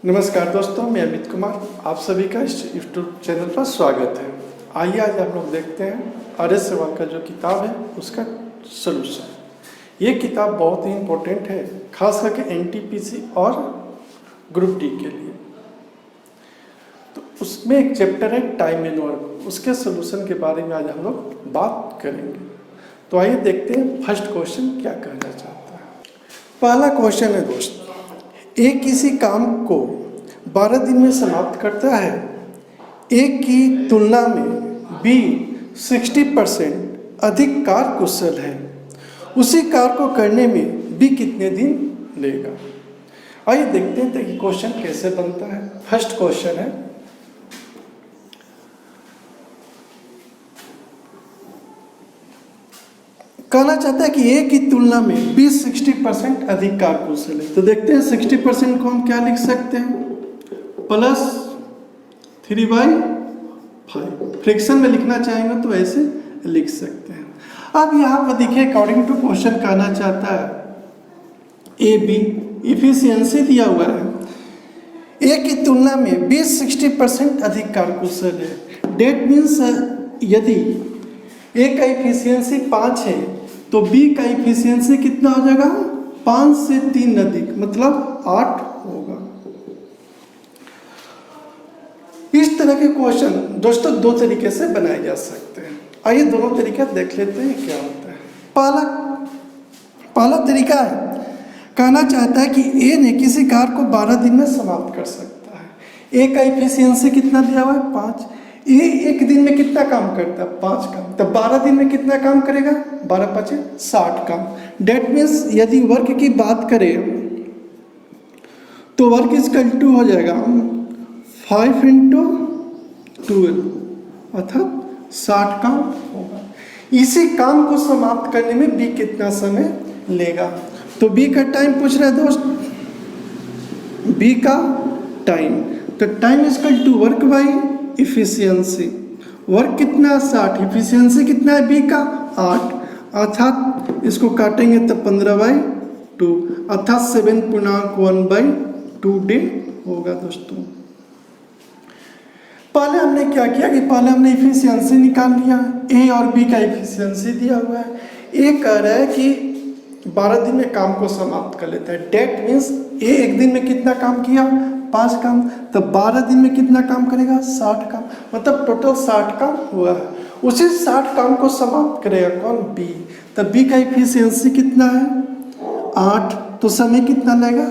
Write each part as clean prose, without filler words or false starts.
नमस्कार दोस्तों, मैं अमित कुमार। आप सभी का इस यूट्यूब चैनल पर स्वागत है। आइए आज हम लोग देखते हैं आर्य सवाल का जो किताब है उसका सलूशन। ये किताब बहुत ही इम्पोर्टेंट है, खास करके एनटीपीसी और ग्रुप डी के लिए। तो उसमें एक चैप्टर है टाइम एंड वर्क, उसके सलूशन के बारे में आज हम लोग बात करेंगे। तो आइए देखते हैं फर्स्ट क्वेश्चन क्या कहना चाहता है। पहला क्वेश्चन है दोस्त, ए किसी काम को 12 दिन में समाप्त करता है। ए की तुलना में बी 60% अधिक कार्यकुशल है। उसी कार्य को करने में बी कितने दिन लेगा। आइए देखते हैं कि क्वेश्चन कैसे बनता है। फर्स्ट क्वेश्चन है, कहना चाहता है कि ए की तुलना में बी 60% अधिक कार्यकुशल है। तो देखते हैं 60% को हम क्या लिख सकते हैं, प्लस 3/5। फ्रैक्शन में लिखना चाहेंगे तो ऐसे लिख सकते हैं। अब यहाँ पर देखिए, अकॉर्डिंग टू क्वेश्चन कहना चाहता है ए बी इफिशियंसी दिया हुआ है। ए की तुलना में बी 60% अधिक कार्यकुशल है। डेट मीन्स यदि ए का इफिशियंसी 5 है तो बी का इफिशियंसी कितना हो जाएगा, 5 से 3 अधिक, मतलब 8 होगा। इस तरह के क्वेश्चन दोस्तों दो तरीके से बनाए जा सकते हैं। आइए दोनों तरीका देख लेते हैं क्या होता है। पहला तरीका है, कहना चाहता है कि ए ने किसी कार्य को 12 दिन में समाप्त कर सकता है। ए का इफिशियंसी कितना दिया हुआ है, 5। ये एक दिन में कितना काम करता है, 5 काम। तो 12 दिन में कितना काम करेगा, 12×5 = 60 काम। डेट मीन्स यदि वर्क की बात करें तो वर्क इक्वल टू हो जाएगा 5 × 12 अर्थात 60 काम होगा। इसी काम को समाप्त करने में बी कितना समय लेगा। तो बी का टाइम पूछ रहा है दोस्त, बी का टाइम। तो time equal to work by efficiency. Work कितना, 60। इफिशियंसी कितना है बी का, 8। अर्थात इसको काटेंगे तो 15/2 अर्थात 7.1/2 डे होगा दोस्तों। पहले हमने क्या किया कि पहले हमने इफिशियंसी निकाल लिया। ए और बी का इफिशियंसी दिया हुआ है। ए कह रहा है कि 12 दिन में काम को समाप्त कर लेता है। डेट मीन्स ए एक दिन में कितना काम किया, 5 काम। तो 12 दिन में कितना काम करेगा, 60 काम, मतलब टोटल 60 काम हुआ है। उसी 60 काम को समाप्त करेगा कौन, बी। तो बी का इफिशियंसी कितना है, 8। तो समय कितना लेगा,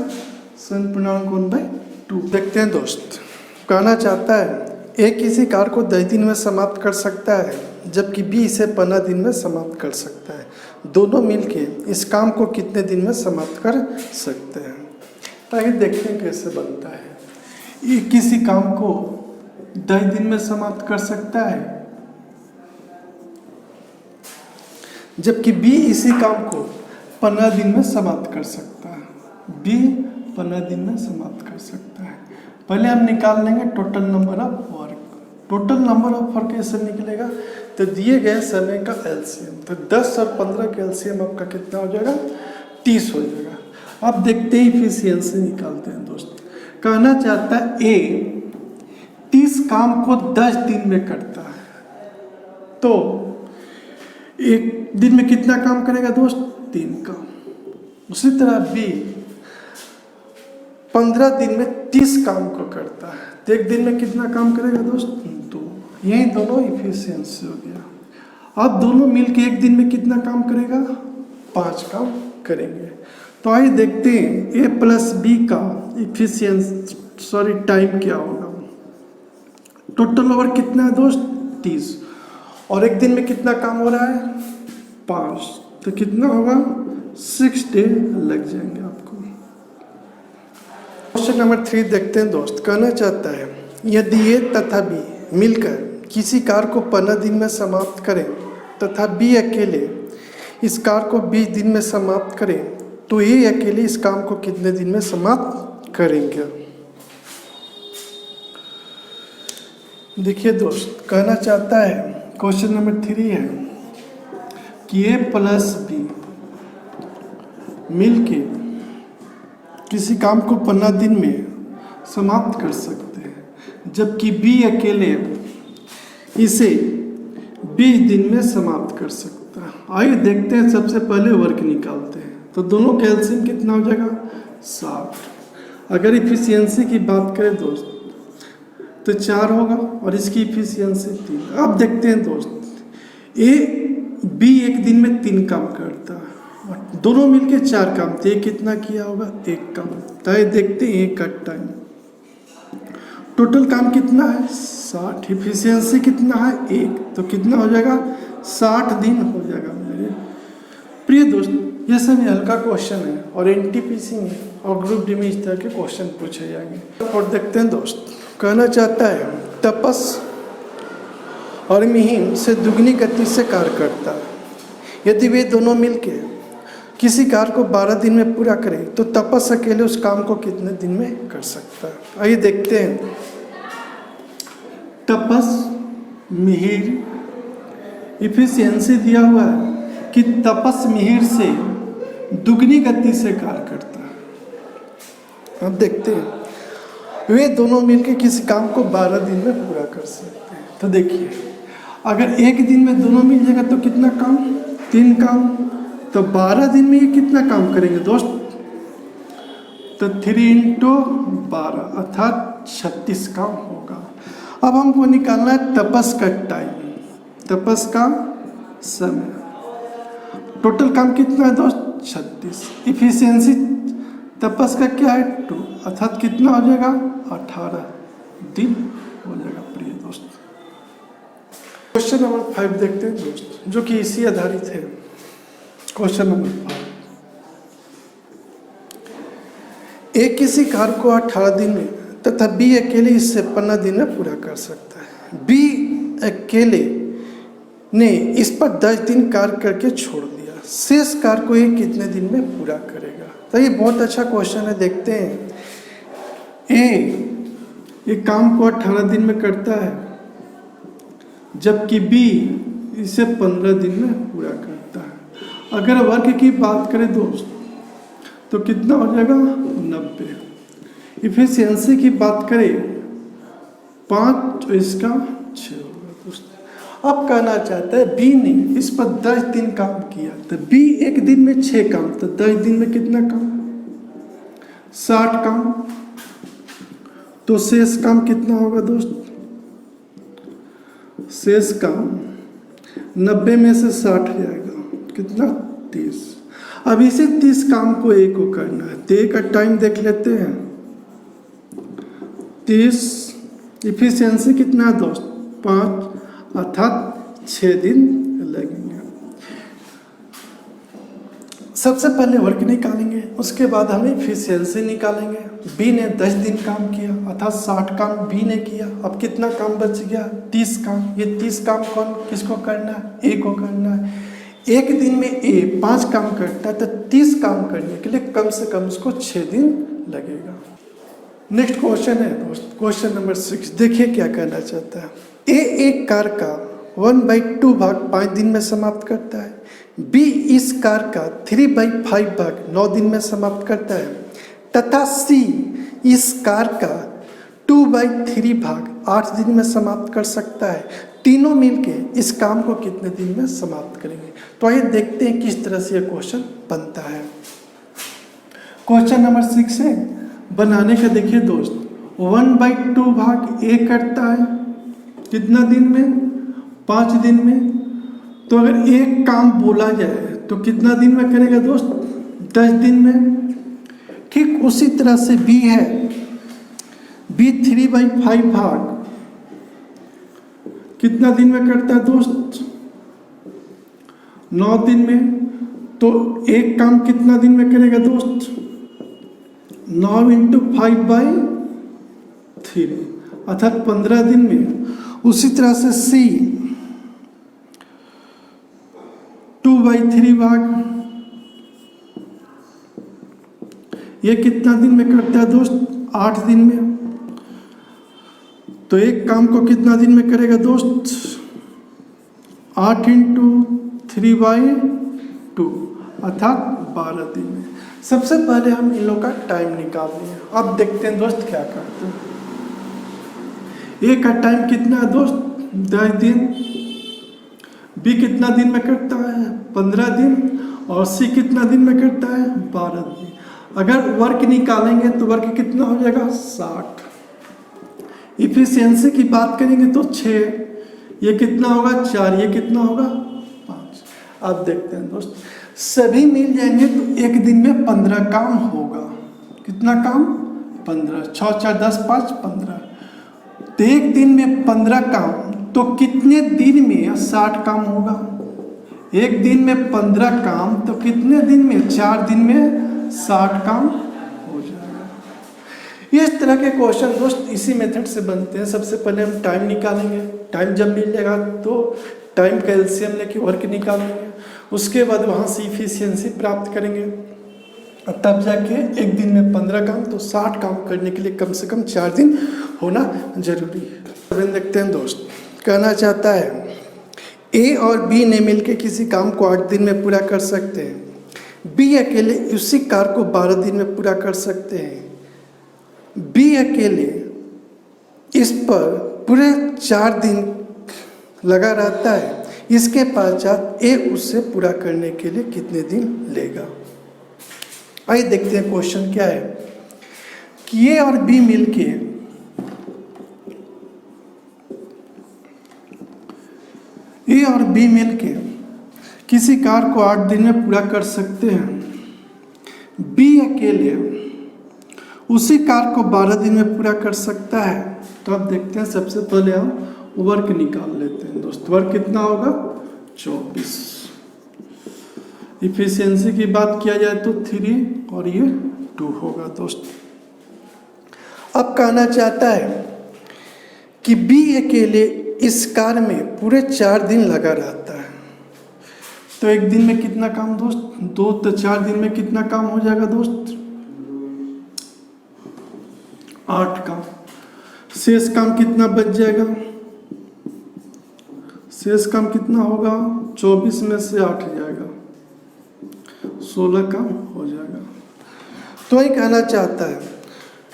7.1/2। देखते हैं दोस्त, कहना चाहता है ए किसी कार्य को 10 दिन में समाप्त कर सकता है, जबकि बी इसे 15 दिन में समाप्त कर सकता है। दोनों मिलके इस काम को कितने दिन में समाप्त कर सकते हैं। आइए देखते हैं कैसे बनता है। ये किसी काम को 10 दिन में समाप्त कर सकता है, जबकि बी इसी काम को 15 दिन में समाप्त कर सकता है। बी 15 दिन में समाप्त कर सकता है। पहले हम निकाल लेंगे total number of work. Total number of work कैसे निकलेगा, तो दिए गए समय का एलसीएम। तो 10 और 15 का एलसीएम आपका कितना हो जाएगा, 30 हो जाएगा। अब देखते ही इफिशियंसी निकालते हैं दोस्त। कहना चाहता है ए 30 काम को 10 दिन में करता है, तो एक दिन में कितना काम करेगा दोस्त, 3 काम। उसी तरह बी 15 दिन में 30 काम को करता है, तो एक दिन में कितना काम करेगा दोस्त, 2। यही दोनों इफिशियंसी हो गया। अब दोनों मिलके एक दिन में कितना काम करेगा, 5 काम करेंगे। तो आइए देखते हैं ए प्लस बी का टाइम क्या होगा। टोटल ओवर कितना है दोस्त, 30। और एक दिन में कितना काम हो रहा है, 5। तो कितना होगा, 6 डे लग जाएंगे आपको। क्वेश्चन नंबर 3 देखते हैं दोस्त। कहना चाहता है यदि ए तथा बी मिलकर किसी कार्य को 15 दिन में समाप्त करें तथा बी अकेले इस कार्य को 20 दिन में समाप्त करें, तो ए अकेले इस काम को कितने दिन में समाप्त करेंगे। देखिए दोस्त, कहना चाहता है क्वेश्चन नंबर 3 है कि ए प्लस बी मिलके किसी काम को 15 दिन में समाप्त कर सकते हैं, जबकि बी अकेले इसे 20 दिन में समाप्त कर सकता है। आइए देखते हैं, सबसे पहले वर्क निकालते हैं। तो दोनों का एलसीएम कितना हो जाएगा 60। अगर इफिशियंसी की बात करें दोस्त तो 4 होगा और इसकी इफिशियंसी 3। अब देखते हैं दोस्त, बी एक दिन में 3 काम करता है और दोनों मिलके 4 काम, तो ये कितना किया होगा 1 काम। तो देखते हैं एक का टाइम, टोटल काम कितना है 60, इफिशियंसी कितना है 1, तो कितना हो जाएगा 60 दिन हो जाएगा मेरे प्रिय दोस्त। ये सब हल्का क्वेश्चन है और एनटीपीसी में और ग्रुप डी में इस तरह के क्वेश्चन पूछे जाएंगे। और देखते हैं दोस्त, कहना चाहता है तपस और मिहिर से दुगनी गति से कार्य करता है। यदि वे दोनों मिलके किसी कार्य को 12 दिन में पूरा करें तो तपस अकेले उस काम को कितने दिन में कर सकता है। आइए देखते हैं, तपस मिहिर इफिशियंसी दिया हुआ है कि तपस मिहिर से दुगनी गति से कार्य करता है। अब देखते हैं, वे दोनों मिलकर किसी काम को 12 दिन में पूरा कर सकते हैं। तो देखिए, अगर एक दिन में दोनों मिल जाएगा तो कितना काम 3 काम, तो 12 दिन में ये कितना काम करेंगे दोस्त, तो 3 × 12 अर्थात 36 काम होगा। अब हमको निकालना है तपस का टाइम, तपस का समय। टोटल काम कितना है दोस्त 36। इफिशियंसी तपस का क्या है 2, अर्थात कितना हो जाएगा 18 दिन हो जाएगा प्रिय दोस्त। क्वेश्चन नंबर 5 देखते हैं दोस्त, जो कि इसी आधारित है। क्वेश्चन नंबर 5, ए किसी कार्य को 18 दिन में तथा बी अकेले इससे 15 दिन में पूरा कर सकता है। बी अकेले ने इस पर 10 दिन कार्य करके छोड़ दिया, शेष कार्य को ये कितने दिन में पूरा करेगा। तो ये बहुत अच्छा क्वेश्चन है। देखते हैं, ए काम को 18 दिन में करता है, जबकि बी इसे 15 दिन में पूरा करता है। अगर वर्क की बात करें दोस्त तो कितना हो जाएगा 90। इफिशियंसी की बात करें 5 तो इसका 6 होगा दोस्त। अब कहना चाहता है बी ने इस पर 10 दिन काम किया, तो बी एक दिन में 6 काम, तो 10 दिन में कितना काम 60 काम, तो शेष काम कितना होगा दोस्त, शेष काम 90 में से 60 जाएगा कितना 30। अब इसे 30 काम को ए को करना है, तो ए का टाइम देख लेते हैं 30। इफिशियंसी कितना है दोस्त 5, अर्थात 6 दिन लगेंगे। सबसे पहले वर्क निकालेंगे, उसके बाद हम इफिशियंसी निकालेंगे। बी ने 10 दिन काम किया, अर्थात 60 काम बी ने किया। अब कितना काम बच गया 30 काम। ये 30 काम कौन किसको करना है, ए को करना है। एक दिन में ए 5 काम करता है, तो 30 काम करने के लिए कम से कम उसको 6 दिन लगेगा। नेक्स्ट क्वेश्चन है दोस्त, क्वेश्चन नंबर 6। देखिए क्या कहना चाहता है। ए एक कार्य का 1/2 भाग 5 दिन में समाप्त करता है। बी इस कार्य का 3/5 भाग 9 दिन में समाप्त करता है, तथा सी इस कार्य का 2/3 भाग 8 दिन में समाप्त कर सकता है। तीनों मिलके इस काम को कितने दिन में समाप्त करेंगे। तो आइए देखते हैं किस तरह से यह क्वेश्चन बनता है। क्वेश्चन नंबर 6 है, बनाने का देखिए दोस्त, 1/2 भाग ए करता है कितना दिन में 5 दिन में। तो अगर एक काम बोला जाए तो कितना दिन में करेगा दोस्त 10 दिन में। ठीक उसी तरह से बी है, बी 3/5 भाग कितना दिन में करता है दोस्त 9 दिन में। तो एक काम कितना दिन में करेगा दोस्त 9 × 5/3 अर्थात 15 दिन में। उसी तरह से सी 2/3 भाग, ये कितना दिन में करता है दोस्त 8 दिन में। तो एक काम को कितना दिन में करेगा दोस्त 8 × 3/2 अर्थात 12 दिन में। सबसे पहले हम इन लोग का टाइम निकाल लेंगे। अब देखते हैं दोस्त क्या करते हैं। ए का टाइम कितना है दोस्त? 10 दिन। बी कितना दिन में कटता है? 15 दिन। और सी कितना दिन में कटता है? 12 दिन। अगर वर्क निकालेंगे तो वर्क कितना हो जाएगा? 60। इफिशियंसी की बात करेंगे तो 6, ये कितना होगा? 4, ये कितना होगा? 5। अब देखते हैं दोस्त, सभी मिल जाएंगे तो एक दिन में 15 काम होगा। कितना काम? 15। 6 4 10 5 15। तो एक दिन में 15 काम, तो कितने दिन में 60 काम होगा? एक दिन में 15 काम तो कितने दिन में? 4 दिन में 60 काम हो जाएगा। इस तरह के क्वेश्चन दोस्त इसी मेथड से बनते हैं। सबसे पहले हम टाइम निकालेंगे। टाइम जब मिल जाएगा तो टाइम का एलसीएम लेके वर्क निकालेंगे। उसके बाद वहाँ से इफिशियंसी प्राप्त करेंगे, और तब जाके एक दिन में 15 काम, तो 60 काम करने के लिए कम से कम 4 दिन होना जरूरी है। देखते हैं दोस्त, कहना चाहता है ए और बी ने मिलकर किसी काम को 8 दिन में पूरा कर सकते हैं। बी अकेले उसी कार्य को 12 दिन में पूरा कर सकते हैं। बी अकेले इस पर पूरे 4 दिन लगा रहता है। इसके पश्चात ए उससे पूरा करने के लिए कितने दिन लेगा? आइए देखते हैं क्वेश्चन क्या है कि ए और बी मिलके किसी कार्य को 8 दिन में पूरा कर सकते हैं। बी अकेले उसी कार्य को 12 दिन में पूरा कर सकता है। तो अब देखते हैं, सबसे पहले हम वर्क निकाल लेते हैं दोस्त। वर्क कितना होगा? 24। इफिशियंसी की बात किया जाए तो 3 और ये 2 होगा दोस्त। अब कहना चाहता है कि बी अकेले इस कार्य में पूरे 4 दिन लगा रहता है। तो एक दिन में कितना काम दोस्त? 2। तो 4 दिन में कितना काम हो जाएगा दोस्त? 8 काम। शेष काम कितना बच जाएगा? शेष काम कितना होगा? 24 में से 8 जाएगा, 16 काम हो जाएगा। तो ये कहना चाहता है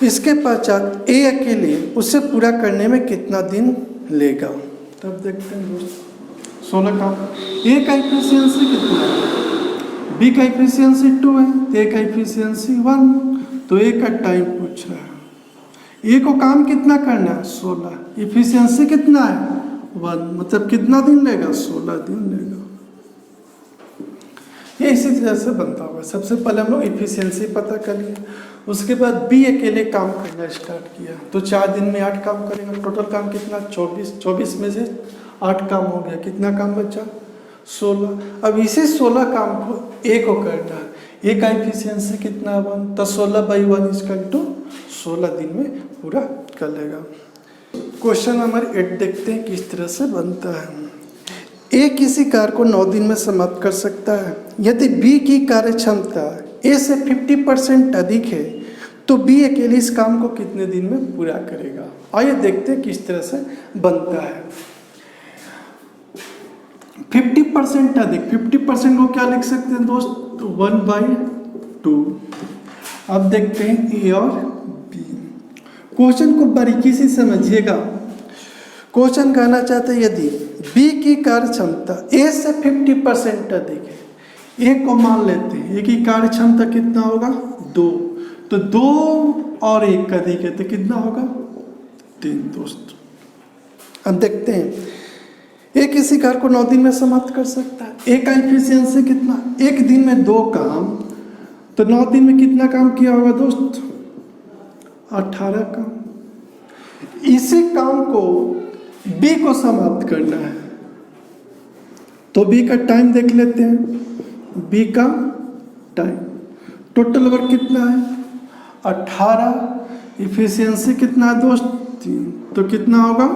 इसके पश्चात ए अकेले उसे पूरा करने में कितना दिन लेगा? तब देखते हैं दोस्त, 16 काम। ए का इफिशियंसी कितना है? बी का इफिशियंसी 2 है, ए का इफिशियंसी 1। तो ए का टाइम पूछ रहा है। ए को काम कितना करना है? 16। इफिशियंसी कितना है? 1। मतलब कितना दिन लेगा? 16 दिन लेगा। ये इसी तरह से बनता होगा। सबसे पहले हम लोग इफिशियंसी पता कर लिए, उसके बाद बी अकेले काम करना स्टार्ट किया। तो 4 दिन में 8 काम करेगा। टोटल काम कितना? 24। 24 में से 8 काम हो गया, कितना काम बचा? 16। अब इसी 16 काम को ए को करना है। ए का इफिशियंसी कितना है? 1। तो 16/1 16 दिन में पूरा कर लेगा। क्वेश्चन नंबर 8 देखते हैं किस तरह से बनता है। ए किसी कार्य को 9 दिन में समाप्त कर सकता है। यदि बी की कार्य क्षमता ए से 50% अधिक है तो बी अकेले इस काम को कितने दिन में पूरा करेगा? आइए देखते हैं किस तरह से बनता है। 50% अधिक, 50% को क्या लिख सकते हैं दोस्त? 1/2। अब देखते हैं ए और बी। क्वेश्चन को बारीकी से समझिएगा। क्वेश्चन कहना चाहते हैं यदि बी की कार्य क्षमता ए से 50% अधिक है। ए को मान लेते हैं, ए की कार्य क्षमता कितना होगा? 2। तो 2 और 1 अधिक है तो कितना होगा? 3 दोस्त। अब देखते हैं ए किसी कार्य को 9 दिन में समाप्त कर सकता है। ए का इफिशियंसी कितना? एक दिन में 2 काम, तो 9 दिन में कितना काम किया होगा दोस्त? 18 काम। इसी काम को बी को समाप्त करना है, तो बी का टाइम देख लेते हैं। बी का टाइम टोटल वर्क कितना है? 18। इफिशियंसी कितना है दोस्त? 3। तो कितना होगा?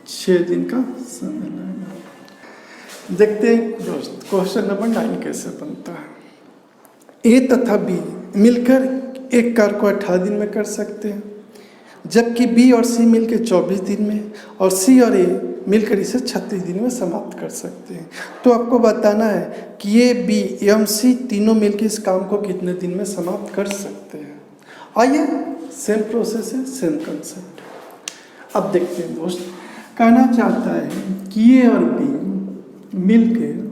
6 दिन का समय लगेगा। देखते हैं दोस्त क्वेश्चन नंबर 9 कैसे बनता है। ए तथा बी मिलकर एक कार्य को 18 दिन में कर सकते हैं, जबकि बी और सी मिलकर 24 दिन में, और सी और ए मिलकर इसे 36 दिन में समाप्त कर सकते हैं। तो आपको बताना है कि ए, बी, एम, सी तीनों मिलकर इस काम को कितने दिन में समाप्त कर सकते हैं। आइए, सेम प्रोसेस है, सेम कंसेप्ट। अब देखते हैं दोस्त, कहना चाहता है कि ए और बी मिलकर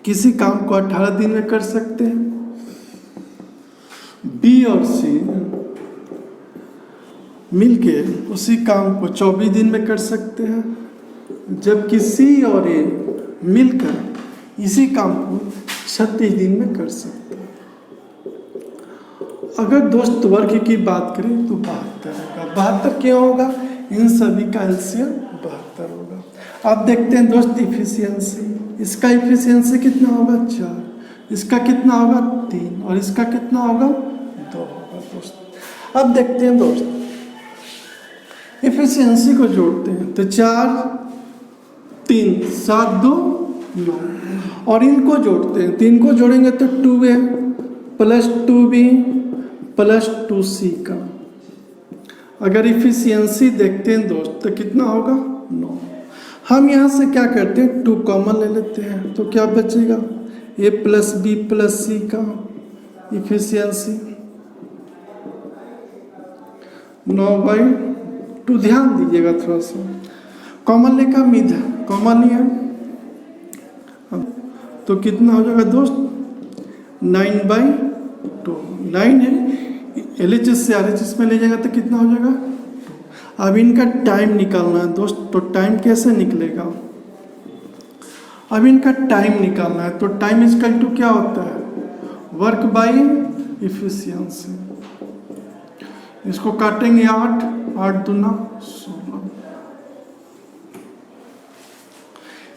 किसी काम को 18 दिन में कर सकते हैं, बी और सी मिलके उसी काम को 24 दिन में कर सकते हैं, जबकि सी और ए मिलकर इसी काम को 36 दिन में कर सकते हैं। अगर दोस्त वर्ग की बात करें तो 72 होगा। 72 क्यों होगा? इन सभी का एलसीएम 72 होगा। आप देखते हैं दोस्त इफिशियंसी, इसका इफिशियंसी कितना होगा? 4, इसका कितना होगा? 3, और इसका कितना होगा? 2 होगा दोस्त। अब देखते हैं दोस्त, इफिशियंसी को जोड़ते हैं तो 4, 3, 7, 2, 9, और इनको जोड़ते हैं, 3 को जोड़ेंगे तो 2a plus 2b plus 2c का। अगर इफिशियंसी देखते हैं दोस्त तो कितना होगा? 9। हम यहाँ से क्या करते हैं? 2 कॉमन ले लेते हैं, तो क्या बचेगा? a प्लस बी प्लस सी का इफिशियंसी 9/2। ध्यान दीजिएगा थोड़ा सा, कॉमन लेकर मिड कॉमन लिया तो कितना हो जाएगा दोस्त? 9/2। 9 है, LHS से RHS में ले जाएगा तो कितना हो जाएगा? 2। अब इनका टाइम निकालना है दोस्त, तो टाइम कैसे निकलेगा? अब इनका टाइम निकालना है तो टाइम इक्वल टू क्या होता है? Work by efficiency. इसको काटेंगे 8, 8 दूना 16।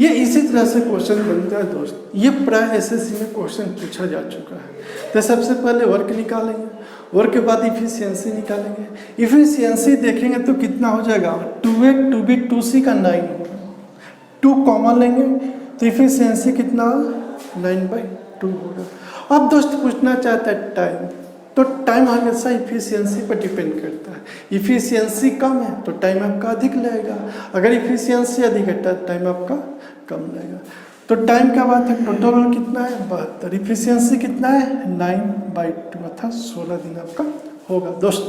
ये इसी तरह से क्वेश्चन बनता है दोस्त। ये प्राय SSC में क्वेश्चन पूछा जा चुका है। तो सबसे पहले वर्क निकालेंगे, वर्क के बाद इफिशियंसी निकालेंगे। इफिशियंसी देखेंगे तो कितना हो जाएगा? 2a 2b 2c का 9 होगा। 2 कॉमन लेंगे तो इफिशियंसी कितना? 9/2 होगा। अब दोस्त पूछना चाहता है टाइम, तो टाइम हमेशा इफिशियंसी पर डिपेंड करता है। इफिशियंसी कम है तो टाइम आपका अधिक लगेगा, अगर इफिशियंसी अधिक है तो टाइम आपका कम लगेगा। तो टाइम क्या बात है? टोटल कितना है? 72। इफिशियंसी कितना है? 9/2 अर्थात 16 दिन आपका होगा दोस्त।